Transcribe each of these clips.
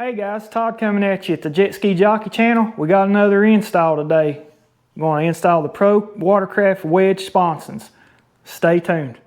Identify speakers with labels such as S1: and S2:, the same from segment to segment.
S1: Hey guys, Todd coming at you at the Jetski Jockey channel. We got another install today. I'm going to install the Pro Watercraft Wedge Sponsons. Stay tuned.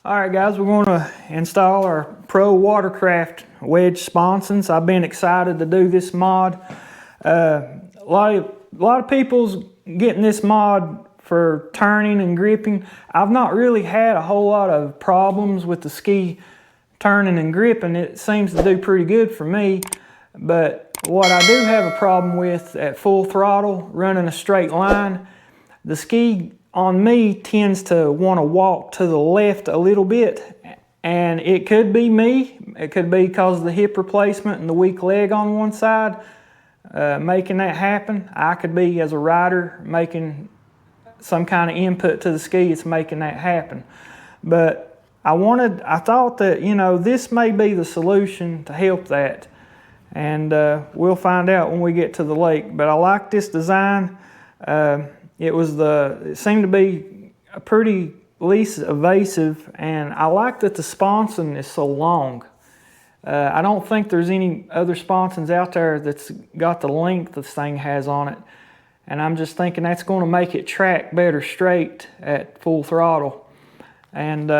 S1: Alright guys, we're going to install our Pro Watercraft Wedge Sponsons. I've been excited to do this mod. A lot of people's getting this mod for turning and gripping. I've not really had a whole lot of problems with the ski turning and gripping. It seems to do pretty good for me. But what I do have a problem with at full throttle, running a straight line, the ski on me tends to want to walk to the left a little bit, and it could be me. It could be because of the hip replacement and the weak leg on one side making that happen. I could be, as a rider, making some kind of input to the ski. It's making that happen. But I thought that, you know, this may be the solution to help that, and we'll find out when we get to the lake. But I like this design. It seemed to be a pretty least evasive, and I like that the sponson is so long. I don't think there's any other sponsons out there that's got the length this thing has on it, and I'm just thinking that's going to make it track better straight at full throttle. And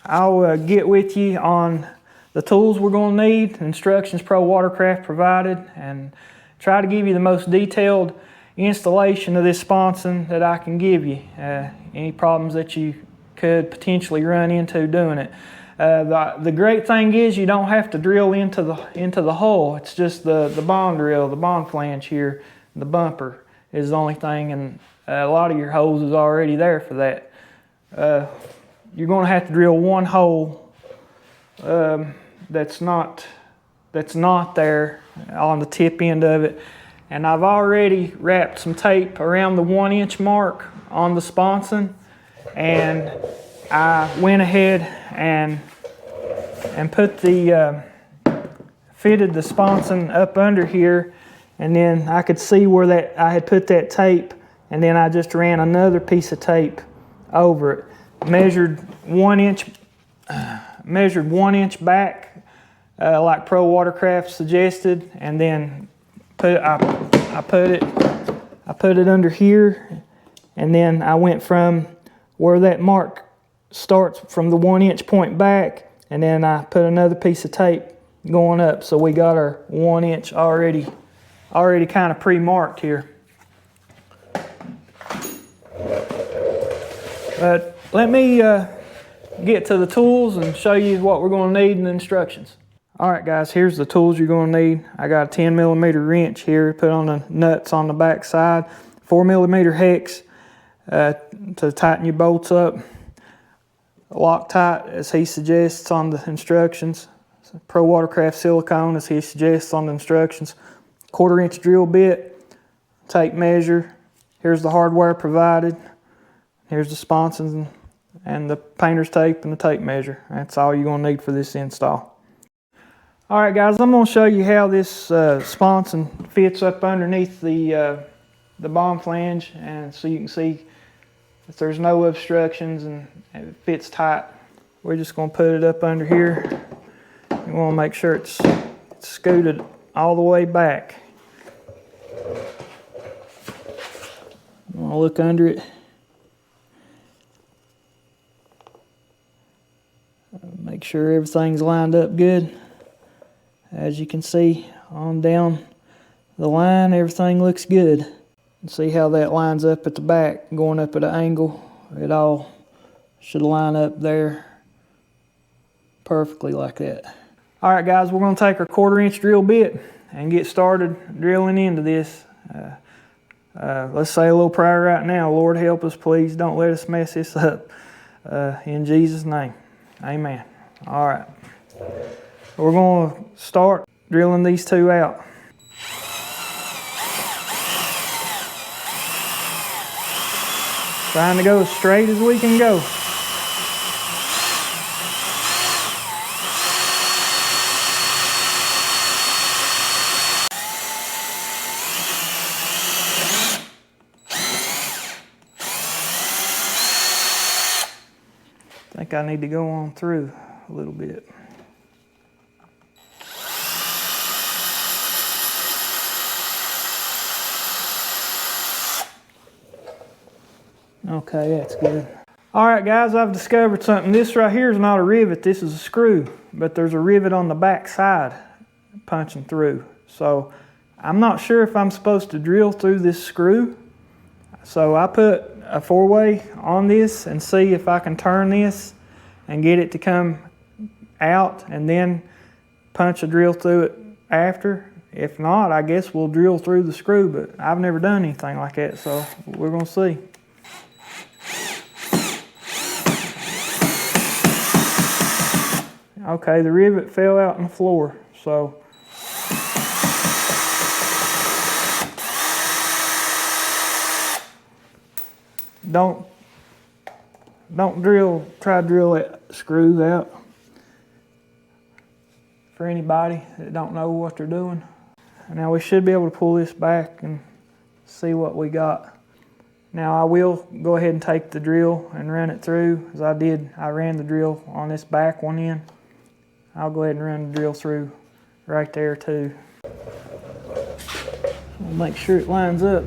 S1: I'll get with you on the tools we're going to need, instructions Pro Watercraft provided, and try to give you the most detailed installation of this sponson that I can give you. Any problems that you could potentially run into doing it. The great thing is you don't have to drill into the hull. It's just the bond drill, the bond flange here, the bumper is the only thing, and a lot of your holes is already there for that. You're going to have to drill one hole that's not there on the tip end of it. And I've already wrapped some tape around the 1 inch mark on the sponson, and I went ahead and fitted the sponson up under here, and then I could see where I had put that tape, and then I just ran another piece of tape over it. Measured 1 inch back, like Pro Watercraft suggested, and then I put it under here, and then I went from where that mark starts from the 1 inch point back, and then I put another piece of tape going up, so we got our 1 inch already kind of pre-marked here. But let me get to the tools and show you what we're going to need in the instructions. Alright guys, here's the tools you're going to need. I got a 10mm wrench here, put on the nuts on the back side, 4mm hex to tighten your bolts up, Loctite as he suggests on the instructions, Pro Watercraft silicone as he suggests on the instructions, 1/4 inch drill bit, tape measure, here's the hardware provided, here's the sponsons and the painter's tape and the tape measure. That's all you're going to need for this install. Alright guys, I'm going to show you how this sponson fits up underneath the bond flange, and so you can see if there's no obstructions and it fits tight. We're just going to put it up under here. You want to make sure it's scooted all the way back. You want to look under it. Make sure everything's lined up good. As you can see on down the line, everything looks good. See how that lines up at the back, going up at an angle. It all should line up there perfectly like that. Alright guys, we're going to take our 1/4 inch drill bit and get started drilling into this. Let's say a little prayer right now. Lord, help us, please. Don't let us mess this up. In Jesus' name, amen. Alright. We're gonna start drilling these two out. Trying to go as straight as we can go. I think I need to go on through a little bit. Okay, that's good. All right, guys, I've discovered something. This right here is not a rivet, this is a screw, but there's a rivet on the back side punching through. So I'm not sure if I'm supposed to drill through this screw. So I put a 4-way on this and see if I can turn this and get it to come out and then punch a drill through it after. If not, I guess we'll drill through the screw, but I've never done anything like that, so we're gonna see. Okay, the rivet fell out on the floor, so don't try to drill that screw out for anybody that don't know what they're doing. Now we should be able to pull this back and see what we got. Now I will go ahead and take the drill and run it through, as I ran the drill on this back one end. I'll go ahead and run the drill through right there too. We'll make sure it lines up.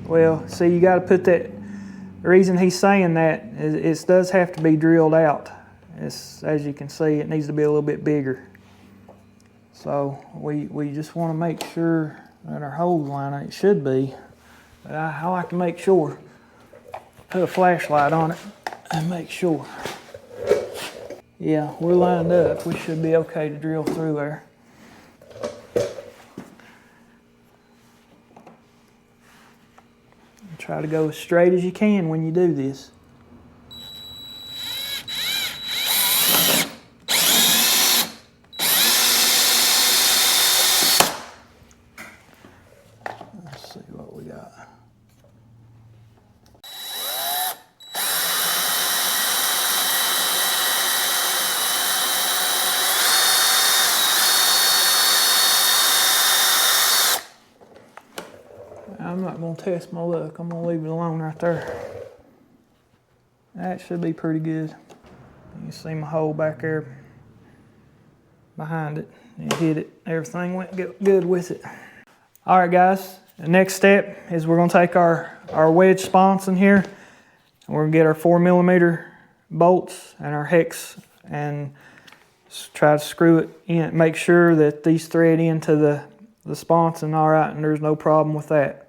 S1: Well, see, you got to put that, the reason he's saying that is it does have to be drilled out. As you can see, it needs to be a little bit bigger. So we just want to make sure that our holes line up. It should be, but I like to make sure. Put a flashlight on it and make sure. Yeah, we're lined up. We should be okay to drill through there. Try to go as straight as you can when you do this. Let's see what we got. I'm not going to test my luck. I'm going to leave it alone right there. That should be pretty good. You can see my hole back there behind it. It hit it. Everything went good with it. All right, guys. The next step is we're going to take our wedge sponson here, and we're going to get our 4mm bolts and our hex and try to screw it in. Make sure that these thread into the sponson all right, and there's no problem with that.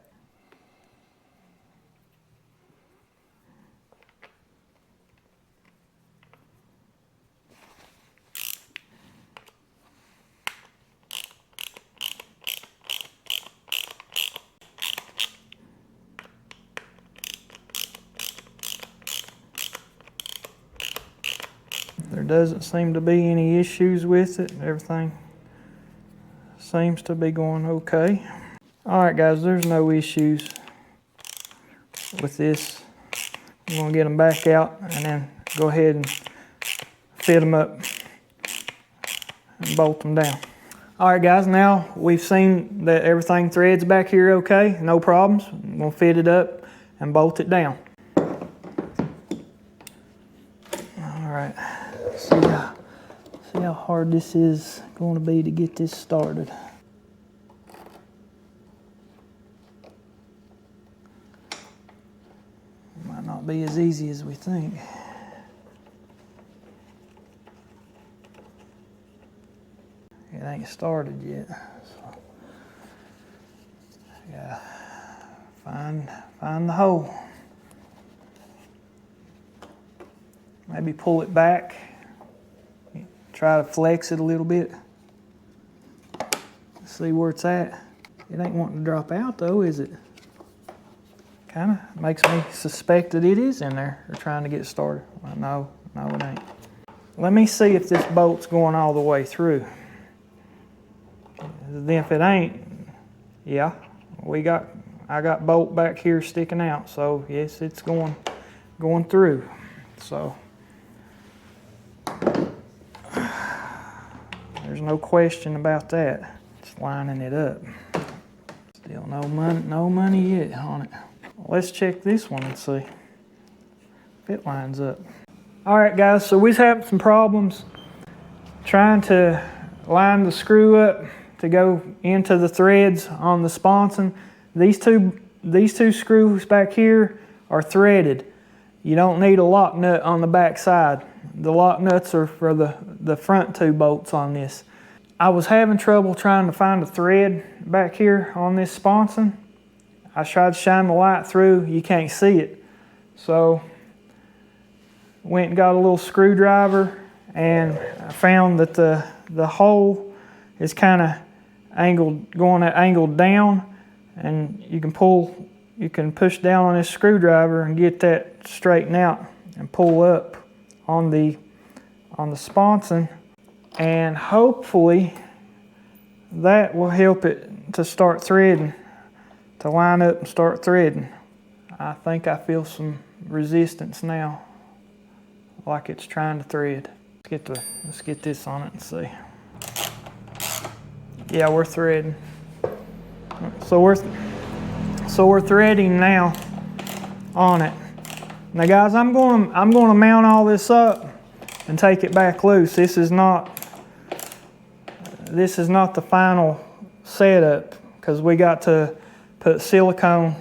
S1: There doesn't seem to be any issues with it. Everything seems to be going okay. All right, guys, there's no issues with this. I'm gonna get them back out and then go ahead and fit them up and bolt them down. All right, guys, now we've seen that everything threads back here okay, no problems. I'm gonna fit it up and bolt it down. All right. See how hard this is going to be to get this started. Might not be as easy as we think. It ain't started yet. So, yeah, find the hole. Maybe pull it back. Try to flex it a little bit. See where it's at. It ain't wanting to drop out though, is it? Kind of makes me suspect that it is in there. They're trying to get started. No, it ain't. Let me see if this bolt's going all the way through. Then if it ain't, yeah, I got bolt back here sticking out. So yes, it's going through. So there's no question about that. Just lining it up. Still no money yet on it. Let's check this one and see if it lines up. All right, guys, so we're having some problems trying to line the screw up to go into the threads on the sponson. These two screws back here are threaded. You don't need a lock nut on the back side. The lock nuts are for the front two bolts on this. I was having trouble trying to find a thread back here on this sponson. I tried to shine the light through, you can't see it. So went and got a little screwdriver, and I found that the hole is kind of angled down, and you can push down on this screwdriver and get that straightened out and pull up on the sponson, and hopefully that will help it to start threading, to line up and start threading. I think I feel some resistance now, like it's trying to thread. Let's get this on it and see. Yeah, we're threading. So we're threading now on it. Now guys, I'm going to mount all this up and take it back loose. This is not the final setup, because we got to put silicone,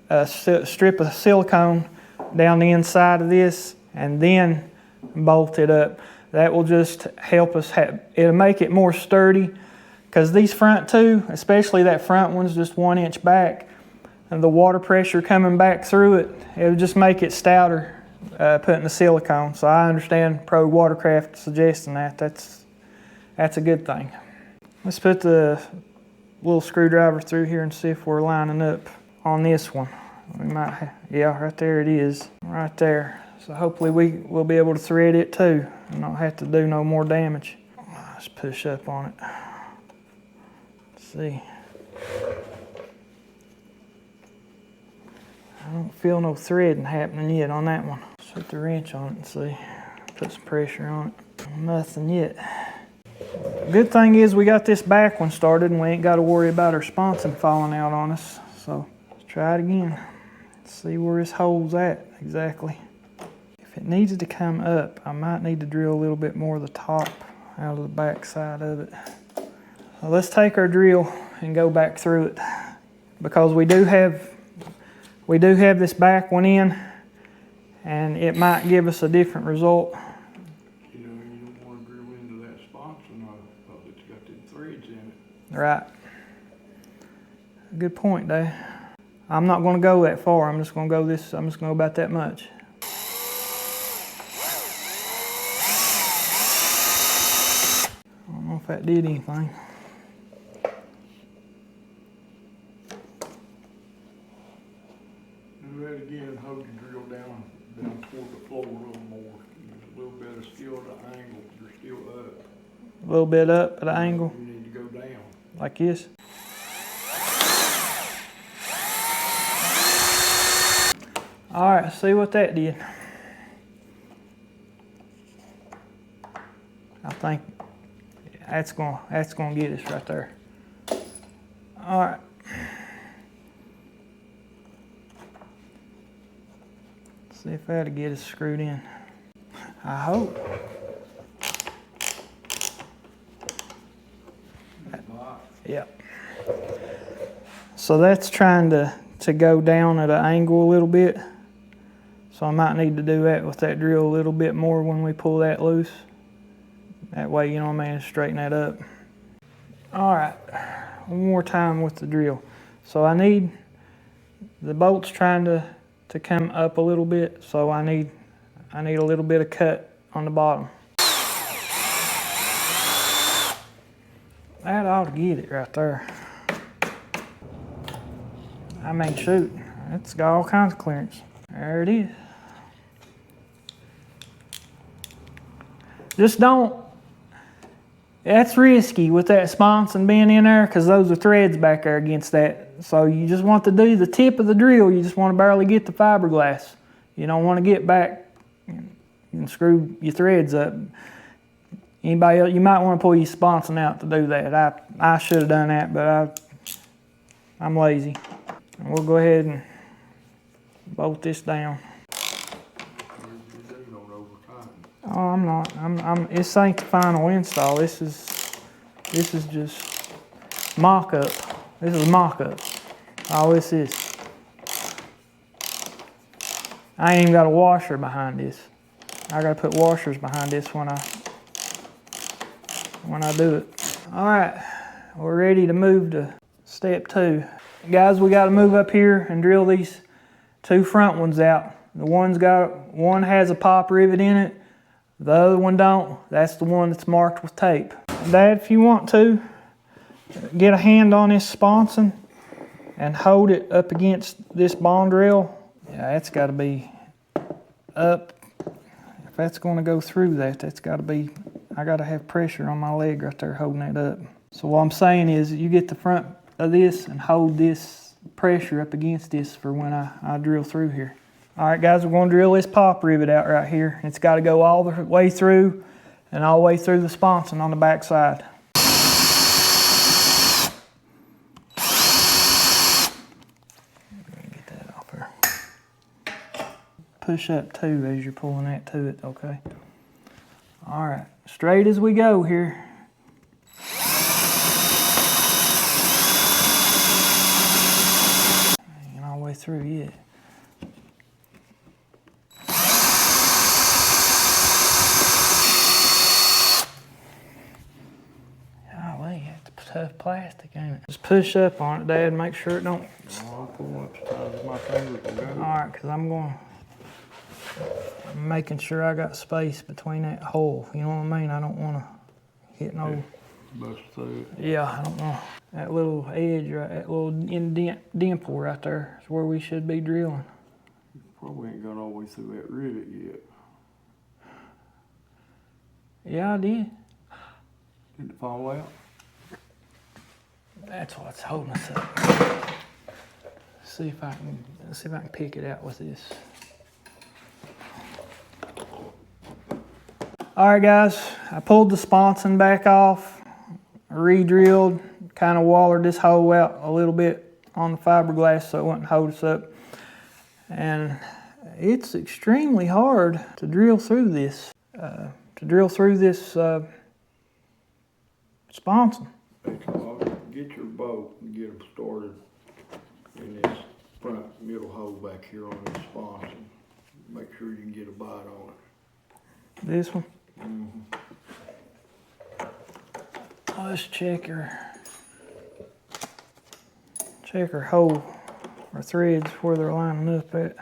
S1: a strip of silicone down the inside of this and then bolt it up. That will just help us it'll make it more sturdy, because these front two, especially that front one's just 1 inch back, and the water pressure coming back through it, it'll just make it stouter putting the silicone. So I understand Pro Watercraft suggesting that. That's a good thing. Let's put the little screwdriver through here and see if we're lining up on this one. We might, yeah, right there it is, right there. So hopefully we'll be able to thread it too and not have to do no more damage. Let's push up on it. Let's see. I don't feel no threading happening yet on that one. Let's put the wrench on it and see. Put some pressure on it. Nothing yet. Good thing is we got this back one started and we ain't got to worry about our sponson falling out on us. So let's try it again. See where this hole's at exactly. If it needs to come up, I might need to drill a little bit more of the top out of the back side of it. So let's take our drill and go back through it, because we do have this back one in, and it might give us a different result.
S2: You don't want to drill into that sponson because it's got the threads in it.
S1: Right. Good point, Dave. I'm not going to go that far. I'm just going to go about that much. I don't know if that did anything.
S2: Do that again and hold your drill down toward the floor a little more. There's a little bit of still the angle. You're still up.
S1: A little bit up at an angle.
S2: You need to go down.
S1: Like this. All right, see what that did. I think that's gonna get us right there. All right. See if that'll get us screwed in. I hope. Yep. So that's trying to go down at an angle a little bit. So I might need to do that with that drill a little bit more when we pull that loose. That way, you know what I mean, straighten that up. All right, one more time with the drill. So I need, the bolt's trying to come up a little bit, so I need a little bit of cut on the bottom. That ought to get it right there. I mean, shoot, It's got all kinds of clearance. There it is. Just don't, that's risky with that sponson being in there because those are threads back there against that. So you just want to do the tip of the drill. You just want to barely get the fiberglass. You don't want to get back and screw your threads up. Anybody else, you might want to pull your sponson out to do that. I should have done that, but I'm lazy. And we'll go ahead and bolt this down. Oh, I'm not. This ain't the final install. This is just mock-up. This is mock-up. All this is. I ain't even got a washer behind this. I gotta put washers behind this when I do it. All right, we're ready to move to step 2. Guys, we gotta move up here and drill these 2 front ones out. One has a pop rivet in it. The other one don't. That's the one that's marked with tape. Dad, if you want to, get a hand on this sponson and hold it up against this bond rail. Yeah, that's got to be up. If that's going to go through that's got to be, I got to have pressure on my leg right there holding it up. So what I'm saying is you get the front of this and hold this pressure up against this for when I drill through here. All right, guys, we're going to drill this pop rivet out right here. It's got to go all the way through and all the way through the sponson on the back side. Get that off there. Push up too as you're pulling that to it, okay? All right, straight as we go here. Ain't all the way through yet. Tough plastic, ain't it? Just push up on it, Dad, make sure it don't.
S2: I'll pull up as tight as my fingers will go.
S1: Alright, because I'm making sure I got space between that hole. You know what I mean? I don't want to hit no.
S2: Bust through it.
S1: Yeah, I don't want that little edge, right, that little dimple right there is where we should be drilling.
S2: Probably ain't got all the way through that rivet yet.
S1: Yeah, I did.
S2: Did it fall out?
S1: That's what's holding us up. See if I can pick it out with this. All right, guys, I pulled the sponson back off, re-drilled, kind of wallered this hole out a little bit on the fiberglass so it wouldn't hold us up. And it's extremely hard to drill through this, sponson.
S2: Get your boat and get them started in this front middle hole back here on this sponson. Make sure you can get a bite on it.
S1: This one?
S2: Mm-hmm.
S1: Let's check her hole, or threads where they're lining up at.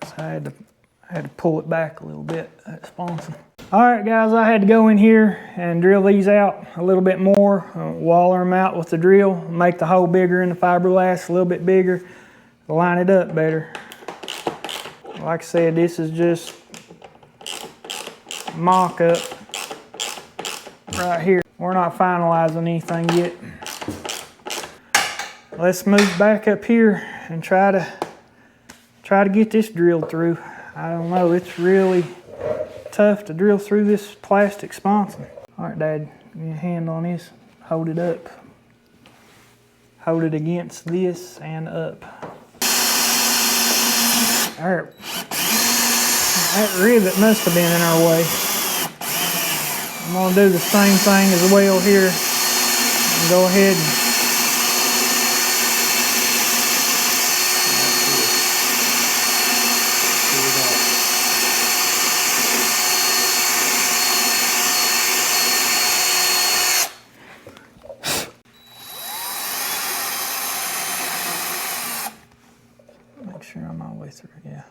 S1: So I had to pull it back a little bit, that sponson. All right, guys, I had to go in here and drill these out a little bit more, waller them out with the drill, make the hole bigger in the fiberglass, a little bit bigger, line it up better. Like I said, this is just mock-up right here. We're not finalizing anything yet. Let's move back up here and try to get this drilled through. I don't know, it's really tough to drill through this plastic sponson. All right, Dad, give me a hand on this. Hold it up. Hold it against this and up. All right. That rivet must have been in our way. I'm gonna do the same thing as well here and go ahead and make sure I'm all the way through, yeah.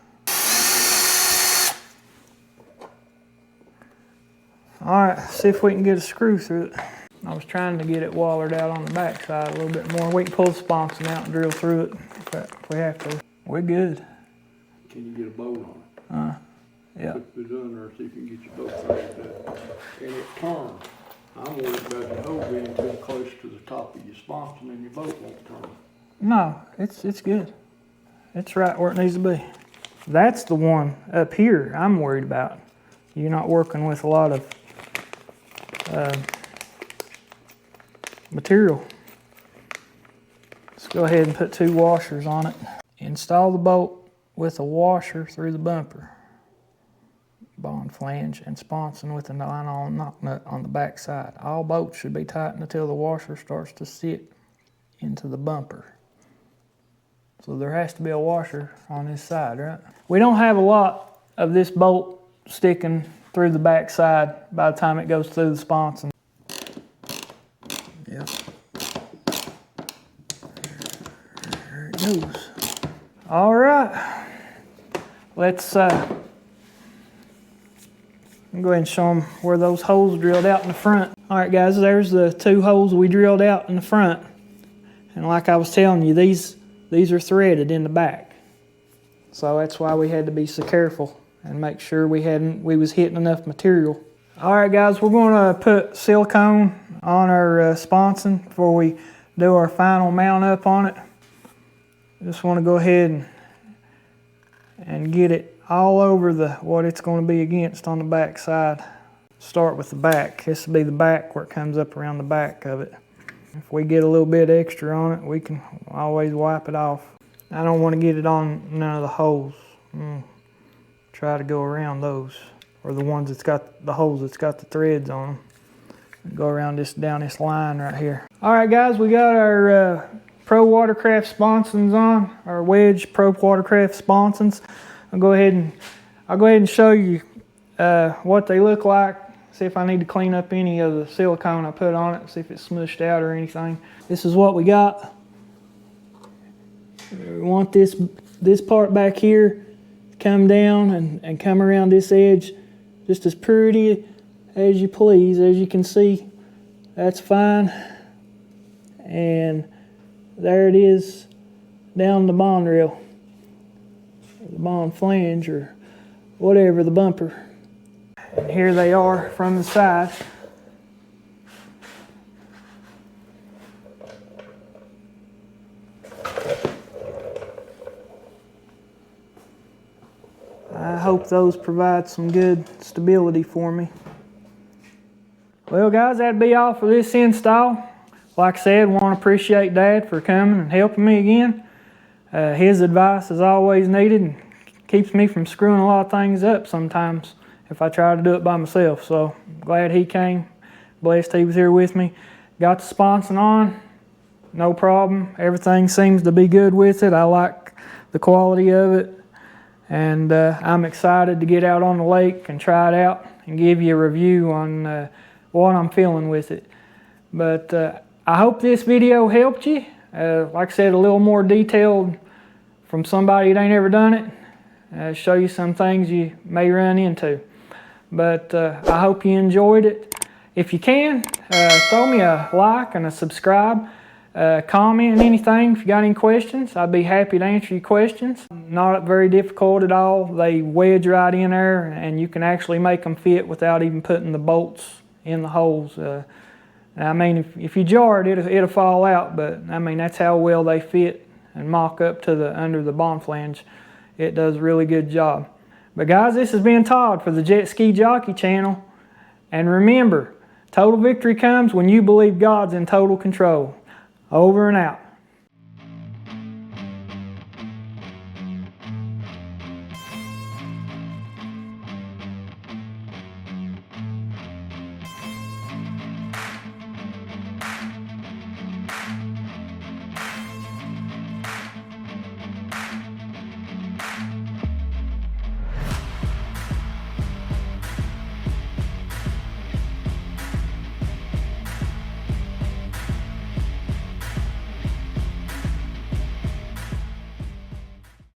S1: All right, see if we can get a screw through it. I was trying to get it wallered out on the back side a little bit more. We can pull the sponson out and drill through it if we have to. We're good.
S2: Can you get a bolt on it?
S1: Yeah.
S2: Put this under, see if you can get your boat raised up. And it turns. I'm worried about the hole being too close to the top of your sponson and your boat won't turn.
S1: No, it's good. It's right where it needs to be. That's the one up here I'm worried about. You're not working with a lot of material. Let's go ahead and put 2 washers on it. Install the bolt with a washer through the bumper, bond flange, and sponson with a nylon knock nut on the back side. All bolts should be tightened until the washer starts to sit into the bumper. So there has to be a washer on this side, right? We don't have a lot of this bolt sticking through the back side by the time it goes through the sponson. Yep. There it goes. All right. Let's go ahead and show them where those holes drilled out in the front. All right, guys, there's the 2 holes we drilled out in the front. And like I was telling you, these are threaded in the back. So that's why we had to be so careful and make sure we was hitting enough material. All right, guys, we're going to put silicone on our sponson before we do our final mount up on it. Just want to go ahead and get it all over what it's going to be against on the back side. Start with the back. This will be the back where it comes up around the back of it. If we get a little bit extra on it, we can always wipe it off. I don't want to get it on none of the holes. Try to go around those, or the ones that's got the holes that's got the threads on them. Go around down this line right here. All right, guys, we got our Pro Watercraft sponsons on, our Wedge Pro Watercraft sponsons. I'll go ahead and show you what they look like. See if I need to clean up any of the silicone I put on it, see if it's smushed out or anything. This is what we got. We want this part back here to come down and come around this edge just as pretty as you please. As you can see, that's fine. And there it is down the bond rail, the bond flange, or whatever, the bumper. And here they are from the side. I hope those provide some good stability for me. Well, guys, that'd be all for this install. Like I said, want to appreciate Dad for coming and helping me again. His advice is always needed and keeps me from screwing a lot of things up sometimes if I try to do it by myself. So glad he came. Blessed he was here with me. Got the sponson on, no problem. Everything seems to be good with it. I like the quality of it. And I'm excited to get out on the lake and try it out and give you a review on what I'm feeling with it. But I hope this video helped you. Like I said, a little more detailed from somebody that ain't ever done it. Show you some things you may run into. But I hope you enjoyed it. If you can, throw me a like and a subscribe. Comment anything if you got any questions. I'd be happy to answer your questions. Not very difficult at all. They wedge right in there and you can actually make them fit without even putting the bolts in the holes. I mean, if you jar it, it'll fall out, but I mean, that's how well they fit and mock up to under the bond flange. It does a really good job. But guys, this has been Todd for the Jetski Jockey channel. And remember, total victory comes when you believe God's in total control. Over and out.